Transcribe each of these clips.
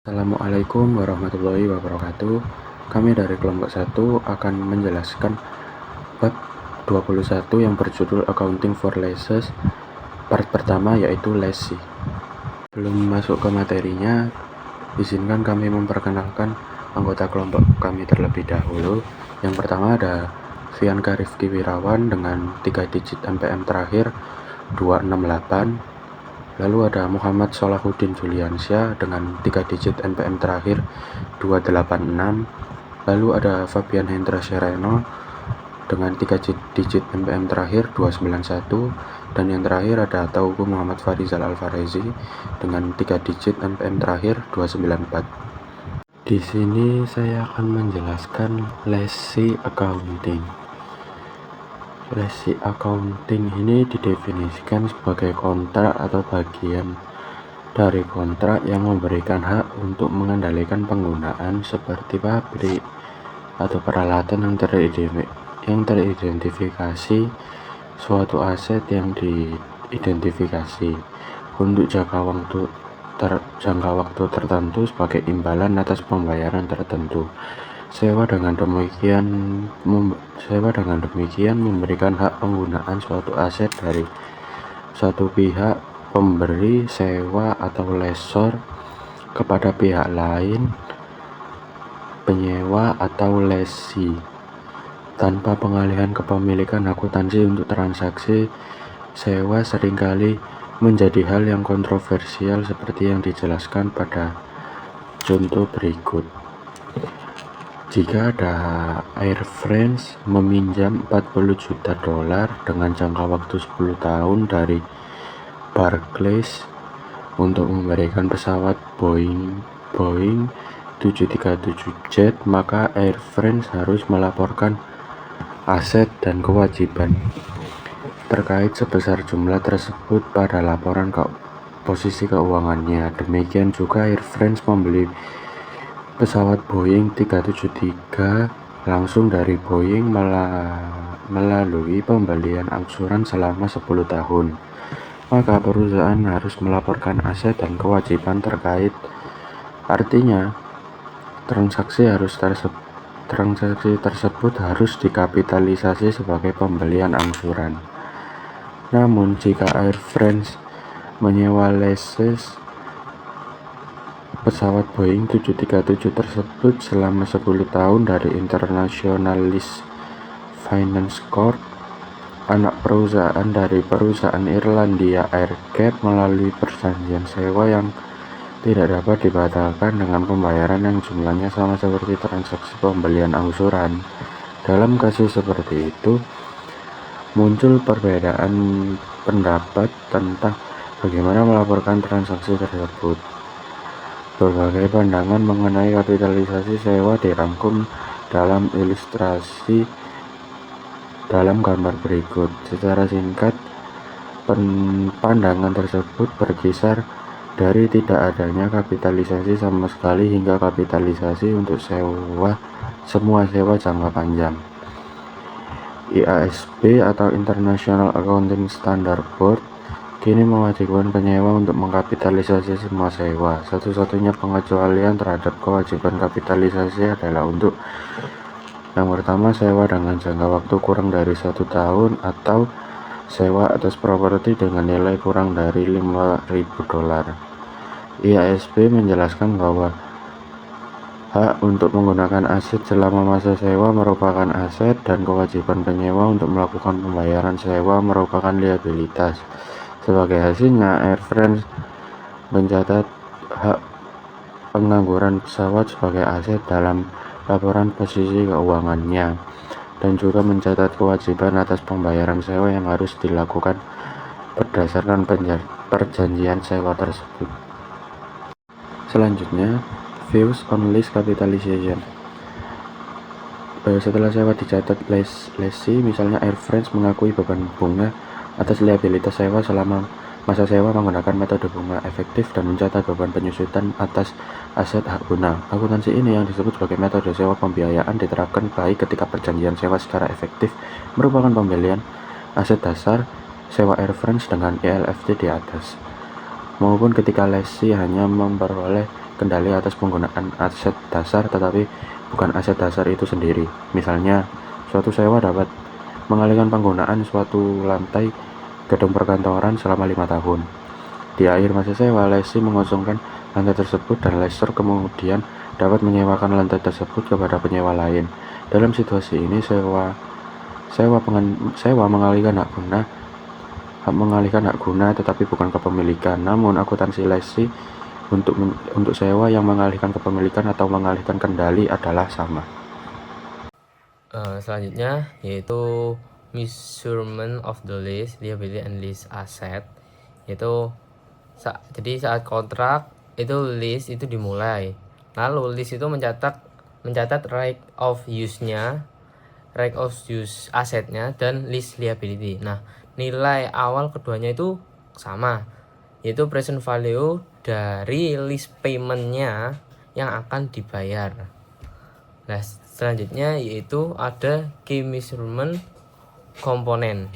Assalamualaikum warahmatullahi wabarakatuh. Kami dari kelompok 1 akan menjelaskan bab 21 yang berjudul Accounting for Leases, part pertama yaitu lessee. Belum masuk ke materinya, izinkan kami memperkenalkan anggota kelompok kami terlebih dahulu. Yang pertama ada Vianka Rifki Wirawan dengan 3 digit NPM terakhir 268. Lalu ada Muhammad Solahuddin Juliansyah dengan 3 digit NPM terakhir 286. Lalu ada Fabian Hendra Sereno dengan 3 digit NPM terakhir 291. Dan yang terakhir ada Tauku Muhammad Farizal Alfarezi dengan 3 digit NPM terakhir 294. Di sini saya akan menjelaskan lessee accounting. Lessee accounting ini didefinisikan sebagai kontrak atau bagian dari kontrak yang memberikan hak untuk mengendalikan penggunaan seperti pabrik atau peralatan yang teridentifikasi, suatu aset yang diidentifikasi untuk jangka waktu tertentu sebagai imbalan atas pembayaran tertentu. Sewa dengan demikian memberikan hak penggunaan suatu aset dari satu pihak pemberi sewa atau lessor kepada pihak lain, penyewa atau lessee, tanpa pengalihan kepemilikan akuntansi. Untuk transaksi sewa seringkali menjadi hal yang kontroversial seperti yang dijelaskan pada contoh berikut. Jika ada Air France meminjam 40 juta dolar dengan jangka waktu 10 tahun dari Barclays untuk memberikan pesawat Boeing 737 Jet, maka Air France harus melaporkan aset dan kewajiban terkait sebesar jumlah tersebut pada laporan posisi keuangannya. Demikian juga Air France membeli pesawat Boeing 773 langsung dari Boeing melalui pembelian angsuran selama 10 tahun. Maka perusahaan harus melaporkan aset dan kewajiban terkait. Artinya, transaksi tersebut harus dikapitalisasi sebagai pembelian angsuran. Namun, jika Air France menyewa leases pesawat Boeing 737 tersebut selama 10 tahun dari International Lease Finance Corp, anak perusahaan dari perusahaan Irlandia AerCap, melalui perjanjian sewa yang tidak dapat dibatalkan dengan pembayaran yang jumlahnya sama seperti transaksi pembelian angsuran. Dalam kasus seperti itu, muncul perbedaan pendapat tentang bagaimana melaporkan transaksi tersebut. Berbagai pandangan mengenai kapitalisasi sewa dirangkum dalam ilustrasi dalam gambar berikut. Secara singkat, pandangan tersebut berkisar dari tidak adanya kapitalisasi sama sekali hingga kapitalisasi untuk semua sewa jangka panjang. IASB atau International Accounting Standard Board kini mewajibkan penyewa untuk mengkapitalisasi semua sewa. Satu-satunya pengecualian terhadap kewajiban kapitalisasi adalah untuk yang pertama, sewa dengan jangka waktu kurang dari 1 tahun atau sewa atas properti dengan nilai kurang dari 5.000 dolar. IASB menjelaskan bahwa hak untuk menggunakan aset selama masa sewa merupakan aset dan kewajiban penyewa untuk melakukan pembayaran sewa merupakan liabilitas. Sebagai hasilnya, Air France mencatat hak pengangguran pesawat sebagai aset dalam laporan posisi keuangannya dan juga mencatat kewajiban atas pembayaran sewa yang harus dilakukan berdasarkan perjanjian sewa tersebut. Selanjutnya, views on lease capitalization. Setelah sewa dicatat lessee, misalnya Air France mengakui beban bunga atas liabilitas sewa selama masa sewa menggunakan metode bunga efektif dan mencatat beban penyusutan atas aset hak guna. Akuntansi ini yang disebut sebagai metode sewa pembiayaan diterapkan baik ketika perjanjian sewa secara efektif merupakan pembelian aset dasar sewa Air France dengan ILFT di atas, maupun ketika lessee hanya memperoleh kendali atas penggunaan aset dasar tetapi bukan aset dasar itu sendiri. Misalnya, suatu sewa dapat mengalihkan penggunaan suatu lantai gedung perkantoran selama 5 tahun. Di akhir masa sewa, lessee mengosongkan lantai tersebut dan lessor kemudian dapat menyewakan lantai tersebut kepada penyewa lain. Dalam situasi ini, sewa mengalihkan hak guna tetapi bukan kepemilikan. Namun akuntansi lessee untuk sewa yang mengalihkan kepemilikan atau mengalihkan kendali adalah sama. Selanjutnya yaitu measurement of the lease, liability and lease asset. Yaitu jadi saat kontrak itu lease itu dimulai. Lalu lease itu mencatat right of use-nya, right of use asetnya dan lease liability. Nah, nilai awal keduanya itu sama, yaitu present value dari lease payment-nya yang akan dibayar. Nah, selanjutnya yaitu ada key measurement komponen.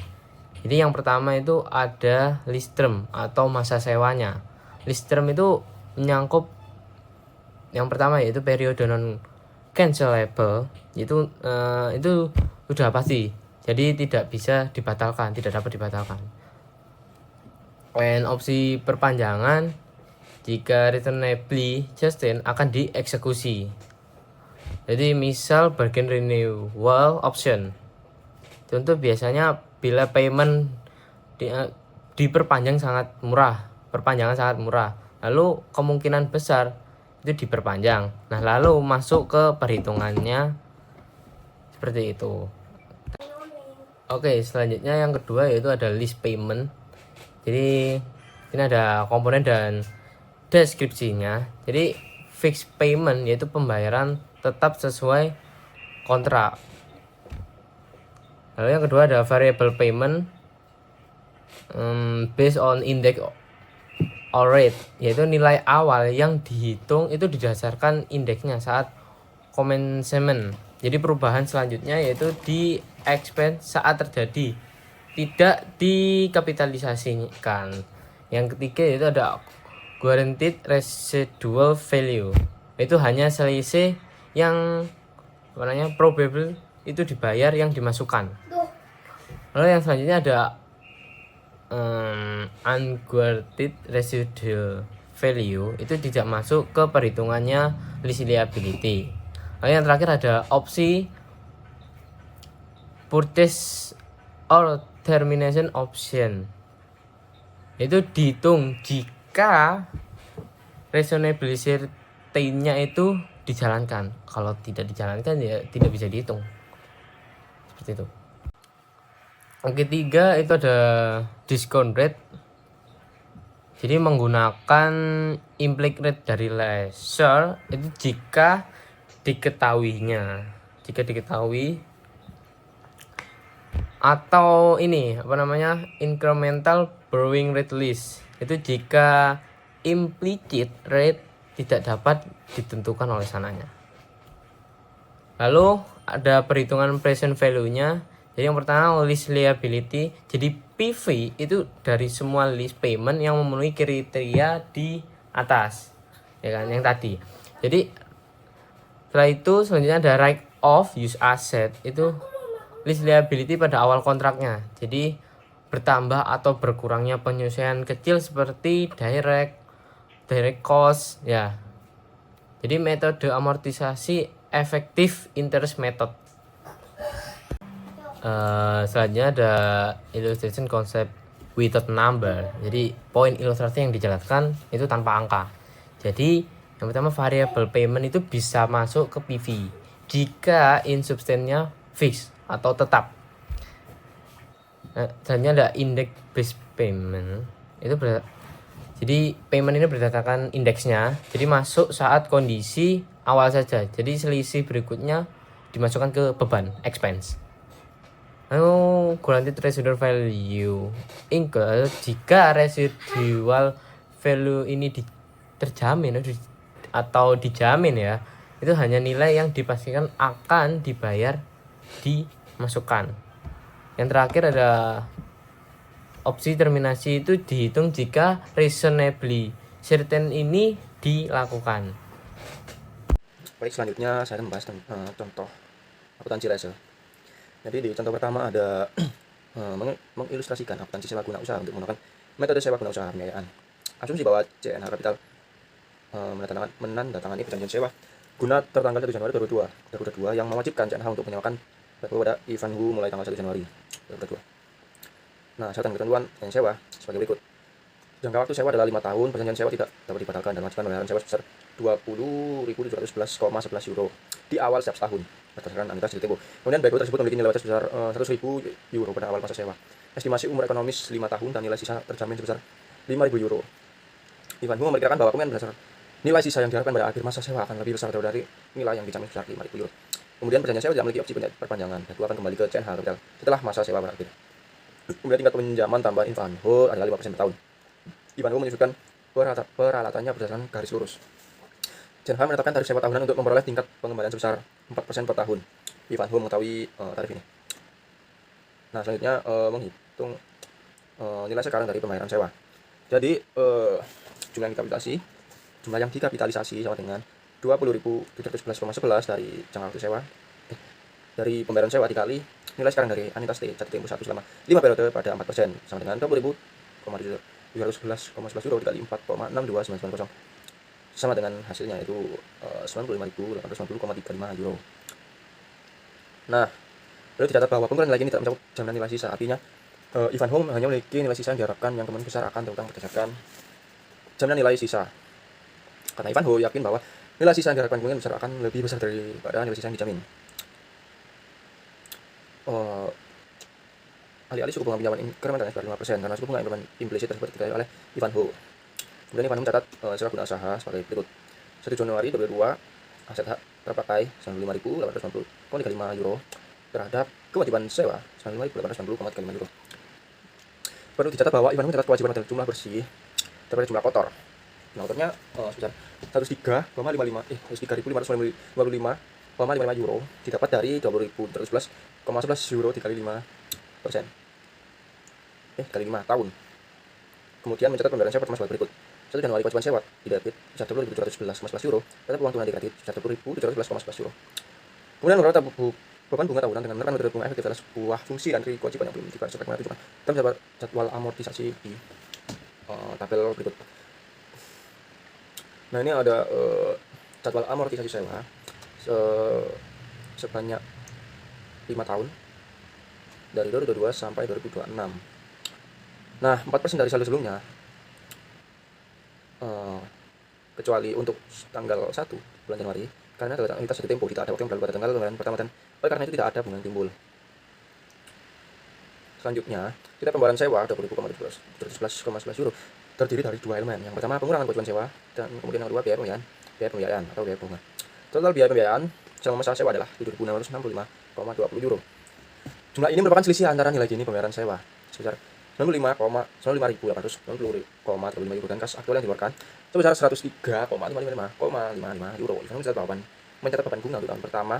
Jadi yang pertama itu ada lease term atau masa sewanya. Lease term itu menyangkut yang pertama yaitu periode non cancelable, itu sudah pasti. Jadi tidak bisa dibatalkan, tidak dapat dibatalkan. Dan opsi perpanjangan jika reasonably justin akan dieksekusi. Jadi misal bargain renewal option. Contoh biasanya bila payment diperpanjang sangat murah, perpanjangan sangat murah. Lalu kemungkinan besar itu diperpanjang. Nah, lalu masuk ke perhitungannya seperti itu. Oke, selanjutnya yang kedua yaitu ada lease payment. Jadi ini ada komponen dan deskripsinya. Jadi fixed payment yaitu pembayaran tetap sesuai kontrak. Lalu yang kedua ada variable payment based on index or rate, yaitu nilai awal yang dihitung itu didasarkan indeksnya saat commencement. Jadi perubahan selanjutnya yaitu di expense saat terjadi, tidak dikapitalisasikan. Yang ketiga yaitu ada guaranteed residual value, itu hanya selisih yang probable itu dibayar yang dimasukkan. Lalu yang selanjutnya ada unguaranteed residual value, itu tidak masuk ke perhitungannya lease liability. Lalu yang terakhir ada opsi purchase or termination option, itu dihitung jika reasonability-nya itu dijalankan. Kalau tidak dijalankan ya tidak bisa dihitung. Seperti itu. Yang ketiga itu ada discount rate. Jadi menggunakan implied rate dari lessor itu jika diketahui atau incremental borrowing rate lease, itu jika implicit rate tidak dapat ditentukan oleh sananya. Lalu ada perhitungan present value-nya. Jadi yang pertama lease liability. Jadi PV itu dari semua lease payment yang memenuhi kriteria di atas, ya kan, yang tadi. Jadi setelah itu selanjutnya ada right of use asset, itu lease liability pada awal kontraknya. Jadi bertambah atau berkurangnya penyesuaian kecil seperti direct cost ya. Jadi metode amortisasi efektif interest method. Selanjutnya ada illustration konsep without number. Jadi poin ilustrasi yang dijelaskan itu tanpa angka. Jadi yang pertama variable payment itu bisa masuk ke PV jika insubstansinya fix atau tetap. Selanjutnya ada index based payment. Jadi payment ini berdasarkan indeksnya. Jadi masuk saat kondisi awal saja. Jadi selisih berikutnya dimasukkan ke beban expense. Lalu guaranteed residual value include jika residual value ini terjamin atau dijamin ya, itu hanya nilai yang dipastikan akan dibayar dimasukkan. Yang terakhir ada opsi terminasi, itu dihitung jika reasonably certain ini dilakukan. Baik, selanjutnya saya akan membahas contoh akuntansi lease. Jadi di contoh pertama ada mengilustrasikan akuntansi sewa guna usaha untuk menggunakan metode sewa guna usaha pembiayaan. Asumsi bahwa CNH Capital menandatangani perjanjian sewa guna tertanggal 1 Januari 2022 yang mewajibkan CNH untuk menyewakan kepada Ivan Hu mulai tanggal 1 Januari 2022. Nah, syarat dan ketentuan perjanjian sewa sebagai berikut. Jangka waktu sewa adalah 5 tahun, perjanjian sewa tidak dapat dibatalkan dan wajibkan pembayaran sewa sebesar 20.711,11 euro di awal setiap tahun berdasarkan anuitas jatuh tempo. Kemudian baik tersebut memiliki nilai batas sebesar 100.000 euro pada awal masa sewa. Estimasi umur ekonomis 5 tahun dan nilai sisa terjamin sebesar 5.000 euro. Ivan Hu memperkirakan bahwa kemudian berdasar nilai sisa yang diharapkan pada akhir masa sewa akan lebih besar dari nilai yang dijamin sebesar 5.000 euro. Kemudian perjanjian sewa tidak memiliki opsi perpanjangan dan akan kembali ke CNH Capital setelah masa sewa berakhir. Kemudian tingkat pinjaman tambah Ivan Hu adalah 5% per tahun. Ivan Hu menyusunkan peralatannya berdasarkan garis lurus. CNH menetapkan tarif sewa tahunan untuk memperoleh tingkat pengembalian sebesar 4% per tahun. Ivan Hu mengetahui tarif ini. Nah, selanjutnya menghitung nilai sekarang dari pembayaran sewa. Jadi jumlah yang dikapitalisasi sama dengan 20.711,11 dari jangka waktu sewa dari pembayaran sewa dikali nilai sekarang dari anuitas jatuh tempo 1 selama 5 periode pada 4% sama dengan 20.711,11 euro dikali 4,62990 sama dengan hasilnya itu 95.890,35 euro. Nah, perlu dicatat bahwa pengurangan nilai ini tidak mencakup jaminan nilai sisa. Artinya Ivan Hu hanya memiliki nilai sisa yang diharapkan yang kemungkinan besar akan terutang berdasarkan jaminan nilai sisa. Karena Ivan Hu yakin bahwa nilai sisa yang diharapkan kemungkinan besar akan lebih besar daripada nilai sisa yang dijamin. Alih-alih suku bunga pinjaman incremental sekitar 5% karena suku bunga implisit tersebut diketahui oleh Ivan Hu. Kemudian Ivan Hu mencatat sewa guna usaha sebagai berikut. 1 Januari 2022 aset hak terpakai 95.890,35 euro terhadap kewajiban sewa 95.890,35 euro. Perlu dicatat bahwa Ivan Hu mencatat kewajiban adalah jumlah bersih daripada jumlah kotor. Nah, kotornya sebesar 103.555 euro didapat dari 20.711,11 euro dikali 5%. Kali 5 tahun. Kemudian mencatat pembayaran sewa pertama sebagai berikut. 1 Januari kewajiban sewa didebit 10.711,11 euro, tetap uang tunai dikredit 10.711,11 euro. Kemudian menurut beban bunga tahunan dengan menerapkan metode bunga efektif adalah sebuah fungsi dan kewajiban yang belum dibaca menentukan dalam jadwal amortisasi di tabel berikut. Nah, ini ada jadwal amortisasi sewa sebanyak 5 tahun dari 2022 sampai 2026. Nah, 4% dari saldo sebelumnya kecuali untuk tanggal 1 bulan Januari karena anuitas jatuh tempo tidak ada waktu yang berlalu pada tanggal pembayaran pertama dan oleh karena itu tidak ada bunga yang timbul. Selanjutnya, kita pembayaran sewa 20.711,11 euro terdiri dari dua elemen. Yang pertama pengurangan kewajiban sewa dan kemudian yang kedua biaya pembiayaan atau biaya bunga. Total biaya pembiayaan selama masa sewa adalah 7.665,20 euro. Jumlah ini merupakan selisih antara nilai dini pembayaran sewa sebesar 95.890,35 euro dan kas aktual yang dikeluarkan sebesar 103,555 euro. Ivan mencatat beban bunga untuk tahun pertama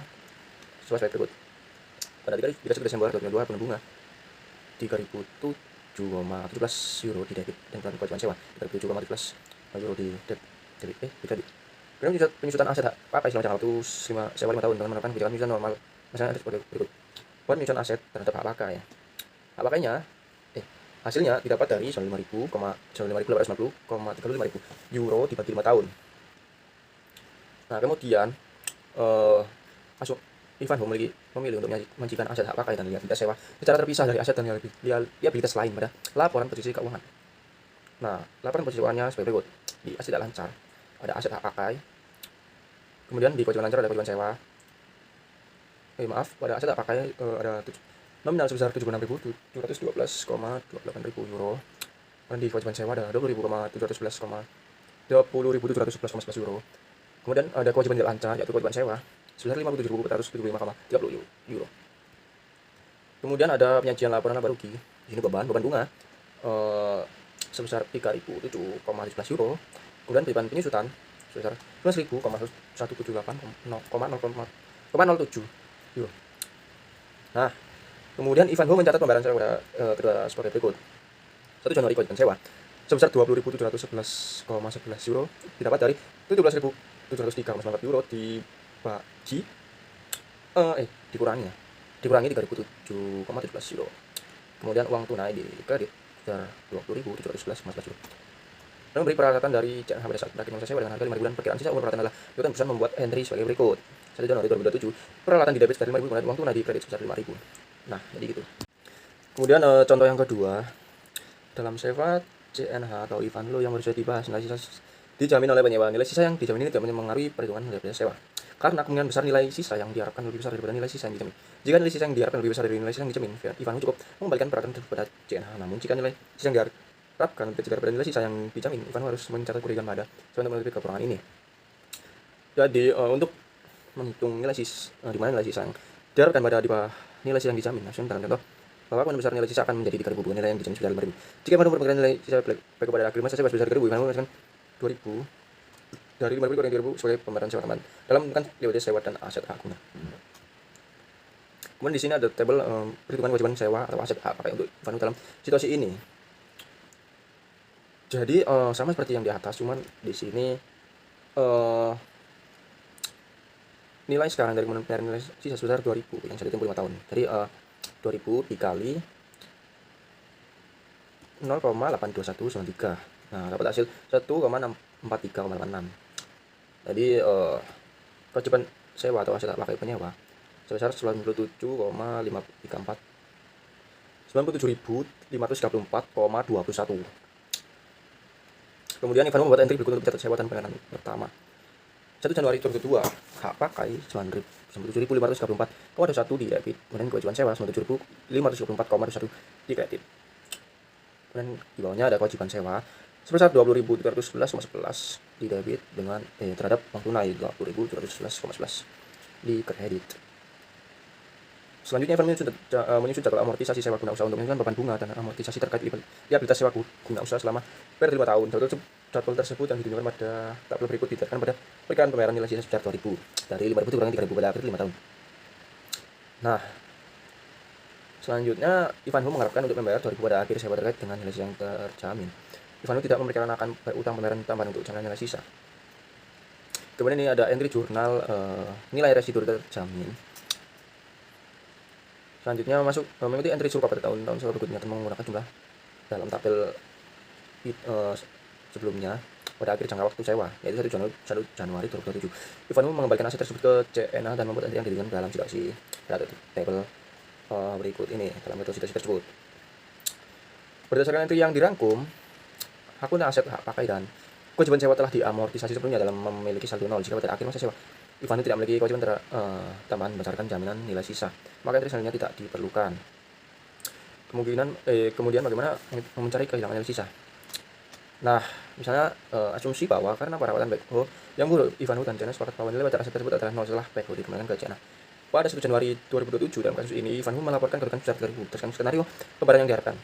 sesuai berikut. Pada 31 Desember 2022 beban bunga 3.007,17 euro di debit dan kewajiban sewa 3.007,17 euro di debit. Kemudian penyusutan aset hak pakai selama jangka waktu sewa 5 tahun dengan menerapkan kebijakan penyusutan normal misalnya sebagai berikut. Penyusutan aset terhadap hak pakai. Hak pakainya hasilnya didapat dari 95.890,35 euro dibagi 5 tahun. Nah, kemudian Ivan Hu memilih untuk menyajikan aset hak pakai dan liabilitas sewa secara terpisah dari aset dan liabilitas lain pada laporan posisi keuangan. Nah, laporan posisi keuangannya sebagai berikut. Di aset tidak lancar ada aset hak pakai. Kemudian di kewajiban lancar ada kewajiban sewa. Pada aset hak pakai ada nominal sebesar 76.712,28 euro. Dan di kewajiban sewa ada 20.711,11 euro. Kemudian ada kewajiban tidak lancar yaitu kewajiban sewa sebesar 57.475,30 euro. Kemudian ada penyajian laporan laba rugi. Di sini beban bunga sebesar 3.007,17 euro. Kemudian beban penyusutan sebesar 11.178,07 euro. Nah, kemudian Ivan Hu mencatat pembayaran sewa kedua sebagai berikut. 1 Januari kewajiban sewa sebesar 20.711,11 euro didapat dari 17.703,94 euro dibagi dikurangi 3.007,17 euro. Kemudian uang tunai di kredit sekitar 20.711,11 euro. Dan memberi peralatan dari CNH pada saat berakhir masa sewa dengan harga 5 bulan. Perkiraan sisa umur peralatan adalah Liputan perusahaan membuat entry sebagai berikut. 1 Januari 2027, peralatan di debit sebesar 5.000, kemudian uang tunai di kredit sebesar 5.000. Nah, jadi gitu. Kemudian contoh yang kedua, dalam sewa CNH atau Ivanhoe yang baru saja dibahas, nilai sisa dijamin oleh penyewa. Nilai sisa yang dijamin ini tidak mempengaruhi perhitungan nilai biaya sewa. Karena kemungkinan besar nilai sisa yang diharapkan lebih besar daripada nilai sisa yang dijamin. Jika nilai sisa yang diharapkan lebih besar dari nilai sisa yang dijamin, Ivanhoe cukup mengembalikan peralatan tersebut pada CNH. Namun jika nilai sisa yang diharapkan lebih kecil daripada nilai sisa yang dijamin, Ivanhoe harus mencatat kerugian pada untuk menutupi kekurangan ini. Jadi untuk menghitung nilai sisa, di mana nilai sisa yang diharapkan pada di bawah nilai sisa yang dijamin. Maksudnya dalam contoh bahwa kemungkinan besar nilai sisa akan menjadi 3.000 bukan nilai yang dijamin sebesar 5.000. Jika Ivanhoe memperkirakan nilai sisa baik pada akhir masa sewa sebesar 3.000, Ivanhoe mengeluarkan 2.000 dari 5.000 kurang 3.000 sebagai pembayaran sewa tambahan dalam menentukan liabilitas sewa dan aset hak guna. Kemudian di sini ada tabel perhitungan kewajiban sewa atau aset hak pakai untuk Ivanhoe dalam situasi ini. Jadi sama seperti yang di atas, cuman di sini nilai sekarang dari pembayaran nilai sisa sebesar 2.000 yang sudah ditempuh 5 tahun. Jadi 2.000 dikali 0,82193. Nah, dapat hasil 1,643,86. Jadi kewajiban sewa atau aset hak pakai penyewa sebesar 97.534,21. Kemudian Ivanhoe membuat entry berikut untuk mencatat sewa dan pengenalan pertama. 1 Januari 2002, hak pakai 97.534,21 di debit. Kemudian kewajiban sewa 97.534,21 di kredit. Kemudian di bawahnya ada kewajiban sewa sebesar 20.311,11 di debit dengan terhadap uang tunai 20.311,11 di kredit. Selanjutnya Ivanhoe menyusun jadwal amortisasi sewa guna usaha untuk menentukan beban bunga dan amortisasi terkait liabilitas sewa guna usaha selama periode 5 tahun. Jadwal tersebut yang ditunjukkan pada tabel berikut didasarkan pada perkiraan pembayaran nilai sisa sebesar 2.000 dari 5.000 dikurangi 3.000 pada akhir 5 tahun. Nah, selanjutnya Ivanhoe mengharapkan untuk membayar 2.000 pada akhir sewa terkait dengan nilai sisa yang terjamin. Ivanhoe tidak memperkirakan utang pembayaran tambahan untuk jangka nilai sisa. Kemudian ini ada entry jurnal nilai residu terjamin. Selanjutnya mengikuti entry serupa pada tahun-tahun sewa berikutnya dan menggunakan jumlah dalam tabel sebelumnya pada akhir jangka waktu sewa, yaitu 1 Januari 2027. Ivanhoe mengembalikan aset tersebut ke CNH dan membuat entry yang didirikan dalam situasi tabel berikut ini dalam metode situasi tersebut. Berdasarkan entry yang dirangkum, hak guna aset hak pakai dan kewajiban sewa telah diamortisasi sebelumnya dalam memiliki saldo 0. Jika pada akhir masa sewa Ivanhoe tidak memiliki kewajiban tambahan berdasarkan jaminan nilai sisa, maka entry selanjutnya tidak diperlukan. Kemudian bagaimana mencari kehilangan nilai sisa? Nah, misalnya asumsi bahwa karena perawatan backhoe yang buruk, Ivanhoe dan CNH sepakat bahwa nilai wajar aset tersebut adalah 0 setelah backhoe dikembalikan ke CNH. Pada 1 Januari 2027 dalam kasus ini, Ivanhoe melaporkan kerugian sebesar 3.000 berdasarkan skenario pembayaran yang diharapkan.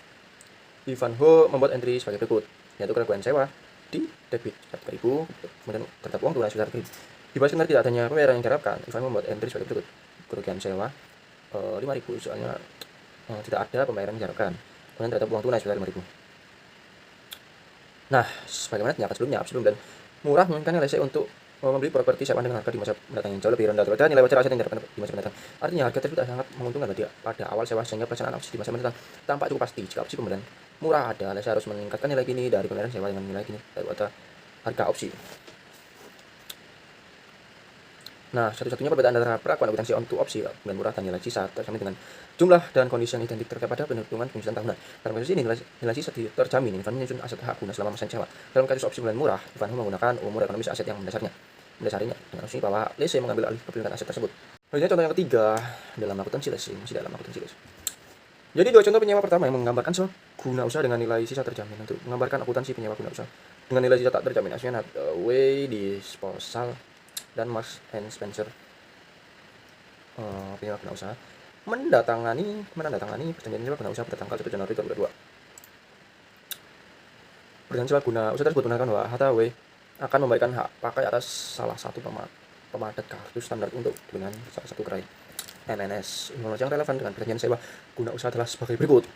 Ivanhoe membuat entry sebagai berikut, yaitu kerugian sewa di debit 3.000, kemudian terdapat uang tunai sebesar 3.000. Di bawah skenario tidak adanya pembayaran yang diharapkan, Ivanhoe membuat entry sebagai berikut, kerugian sewa 5.000 soalnya tidak ada pembayaran yang diharapkan, kemudian terdapat uang tunai sebesar 5.000. Nah, sebagaimana dinyatakan sebelumnya, absurd dan murah memungkinkan nilai sisa untuk membeli properti sewaan dengan harga di masa mendatang yang jauh lebih rendah daripada nilai wajar aset yang diharapkan di masa mendatang. Artinya harga tersebut sangat menguntungkan pada awal sewa sehingga pelaksanaan opsi di masa mendatang tampak cukup pasti. Jika opsi pembelian murah ada, lessee harus meningkatkan nilai kini dari pembayaran sewa dengan nilai kini daripada harga opsi. Nah, satu-satunya perbedaan antara perlakuan akuntansi untuk opsi pembelian murah dan nilai sisa terjamin dengan jumlah dan kondisi yang identik terkait pada perhitungan penyusunan tahunan. Dalam kasus ini, nilai sisa terjamin, Ivanhoe menyusun aset hak guna selama masa sewa. Dalam kasus opsi pembelian murah, Ivanhoe menggunakan umur ekonomis aset yang mendasarinya dengan asumsi bahwa lessee mengambil alih kepemilikan aset tersebut. Selanjutnya contoh yang ketiga dalam akuntansi lessee, Jadi dua contoh penyewa pertama yang menggambarkan sewa guna usaha dengan nilai sisa terjamin. Untuk menggambarkan akuntansi penyewa guna usaha dengan nilai sisa tak terjamin, Asien Hathaway Disposal dan Marks and Spencer penyewa guna usaha menandatangani perjanjian sewa guna usaha pada tanggal 1 Januari 2022. Perjanjian sewa guna usaha tersebut menekankan bahwa Hathaway akan memberikan hak pakai atas salah satu pemadat kartu standar untuk dengan salah satu gerai MNS. Informasi yang relevan dengan perjanjian sewa guna usaha adalah sebagai berikut.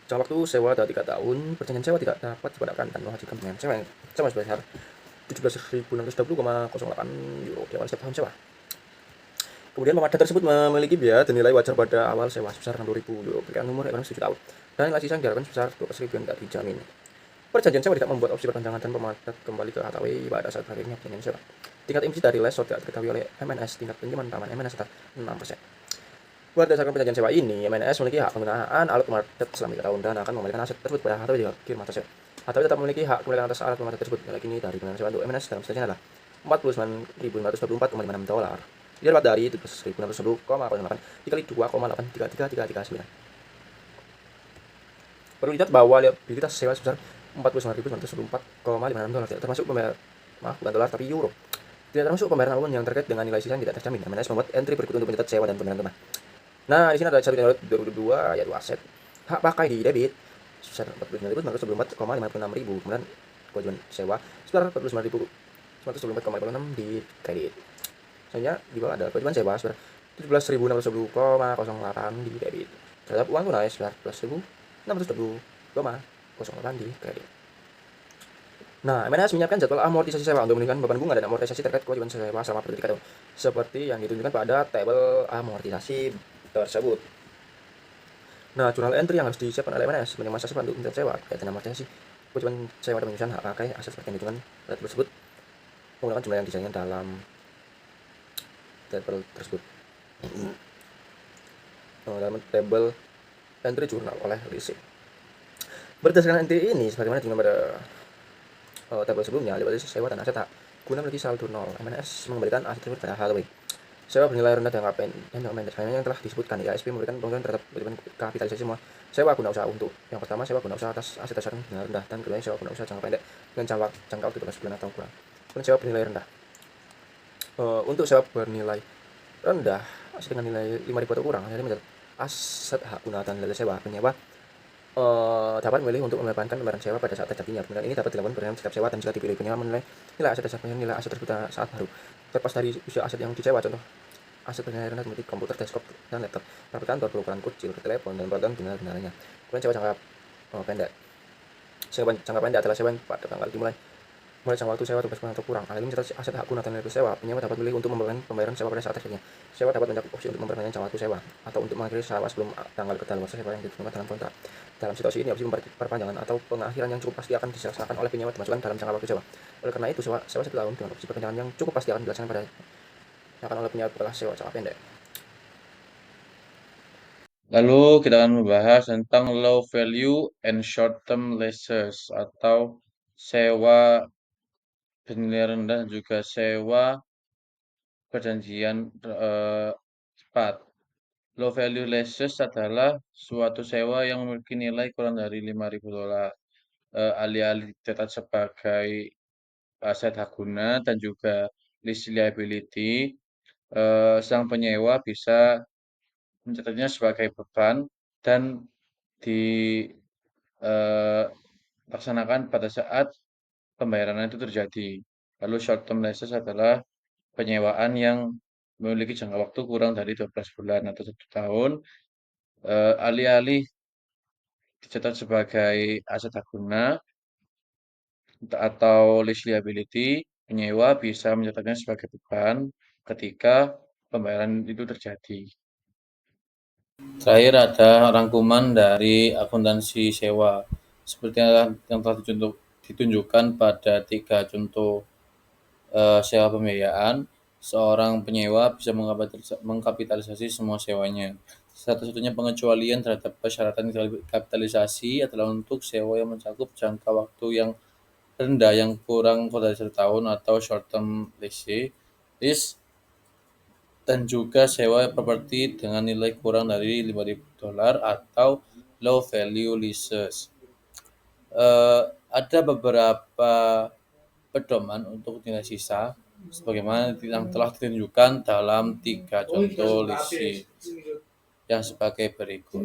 Jangka waktu sewa adalah 3 tahun. Perjanjian sewa tidak dapat dibatalkan dan mewajibkan pembayaran sewa yang sama sebesar 17.620,08 euro di awal setiap tahun sewa. Kemudian pemadam tersebut memiliki biaya dan nilai wajar pada awal sewa sebesar 60.000 euro berikan umur ekonomis 7 tahun dan nilai sisa yang diharapkan sebesar 12.000 yang tidak dijamin. Perjanjian sewa tidak membuat opsi perpanjangan dan pemadat kembali ke HTW pada saat berakhirnya perjanjian sewa. Tingkat implicit dari leasehold tidak diketahui oleh MNS. Tingkat pinjaman taman MNS sekitar 6%. Berdasarkan perjanjian sewa ini, MNS memiliki hak penggunaan alat pemadat selama 3 tahun dan akan mengembalikan aset tersebut pada HTW di akhir masa sewa. HTW tetap memiliki hak kepemilikan atas alat pemadat tersebut. Nilai kini dari penggunaan sewa untuk MNS dalam perjanjian adalah $49.524,56 didapat dari 17.610,08 dikali 2,833339. Perlu dicatat bahwa liabilitas sewa sebesar $49.924,56 tidak termasuk bukan dolar tapi euro. Tidak termasuk pembayaran apapun yang terkait dengan nilai sisa yang tidak terjamin. MNS membuat entry berikut untuk mencatat sewa dan pembayaran rumah. Nah, di sini ada 1 Januari 2022 yaitu aset hak pakai di debit sebesar 49.924,56 kemudian kewajiban sewa sebesar 49.924,56 di kredit. Selanjutnya di bawah ada kewajiban sewa sebesar 17.610,08 di debit terhadap uang tunai sebesar 11.620,08 di kredit. Nah, MNS menyiapkan jadwal amortisasi sewa untuk menurunkan beban bunga dan amortisasi terkait kewajiban sewa selama periode 3 tahun seperti yang ditunjukkan pada tabel amortisasi tersebut. Nah, jurnal entry yang harus disiapkan oleh MNS sepanjang masa sewa untuk sewa kaitan amortisasi kewajiban sewa dan penyusunan hak pakai aset seperti yang ditunjukkan pada tabel tersebut menggunakan jumlah yang dijalankan dalam tabel tersebut. Dalam tabel entry jurnal oleh leasing. Berdasarkan entry ini sebagaimana ditunjukkan pada tabel sebelumnya, liabilitas sewa dan aset hak guna memiliki saldo nol. MNS mengembalikan aset tersebut pada HTW. Sewa bernilai rendah dan pendek. Yang telah disebutkan, IASP memberikan pengurangan terhadap kewajiban kapitalisasi semua sewa guna usaha untuk yang pertama sewa guna usaha atas aset dasar bernilai rendah dan keduanya sewa guna usaha jangka pendek dengan jangka waktu 12 bulan atau kurang. Kemudian sewa bernilai rendah. Untuk sewa bernilai rendah aset dengan nilai 5.000 atau kurang, jadi mencatat aset hak guna dan nilai sewa penyewa dapat memilih untuk membebankan pembayaran sewa pada saat terjadinya. Pemilihan ini dapat dilakukan berdasarkan setiap sewa dan jika dipilih penyewa menilai nilai aset dasar nilai aset tersebut saat baru terlepas dari usia aset yang disewa. Contoh aset bernilai rendah seperti komputer, desktop, dan laptop, perangkat kantor, berukuran kecil, telepon, dan peralatan benda-benda. Kemudian sewa jangka pendek. Sewa jangka pendek adalah sewa yang pada tanggal dimulai jangka waktu sewa 12 bulan atau kurang. Hal ini mencatat aset hak guna dan nilai sewa. Penyewa dapat memilih untuk membebankan pembayaran sewa pada saat terjadinya. Sewa dapat mencakup opsi untuk memperpanjang jangka waktu sewa atau untuk mengakhiri sewa sebelum tanggal kedaluarsa sewa yang ditentukan dalam kontrak. Dalam situasi ini, opsi perpanjangan atau pengakhiran yang cukup pasti akan dilaksanakan oleh penyewa dimasukkan dalam jangka waktu sewa. Oleh karena itu, sewa 1 tahun dengan opsi perpanjangan yang cukup pasti akan dilaksanakan oleh penyewa setelah sewa jangka pendek. Lalu kita akan membahas tentang low value and short term leases atau sewa bernilai rendah dan juga sewa perjanjian cepat. Low value leases adalah suatu sewa yang memiliki nilai kurang dari $5.000, alih-alih dicatat sebagai aset hak guna dan juga lease liability. Sang penyewa bisa mencatatnya sebagai beban dan dilaksanakan pada saat pembayaran itu terjadi. Lalu short term leases adalah penyewaan yang memiliki jangka waktu kurang dari 12 bulan atau 1 tahun, alih-alih dicatat sebagai aset hak guna atau lease liability, penyewa bisa mencatatnya sebagai beban ketika pembayaran itu terjadi. Terakhir ada rangkuman dari akuntansi sewa. Seperti yang telah ditunjukkan pada 3 contoh sewa pembiayaan, seorang penyewa bisa mengkapitalisasi semua sewanya. Satu-satunya pengecualian terhadap persyaratan kapitalisasi adalah untuk sewa yang mencakup jangka waktu yang rendah yang kurang dari 1 tahun atau short term lease dan juga sewa properti dengan nilai kurang dari $5.000 atau low value leases. Ada beberapa pedoman untuk nilai sisa sebagaimana yang telah ditunjukkan dalam 3 contoh leasing yang sebagai berikut.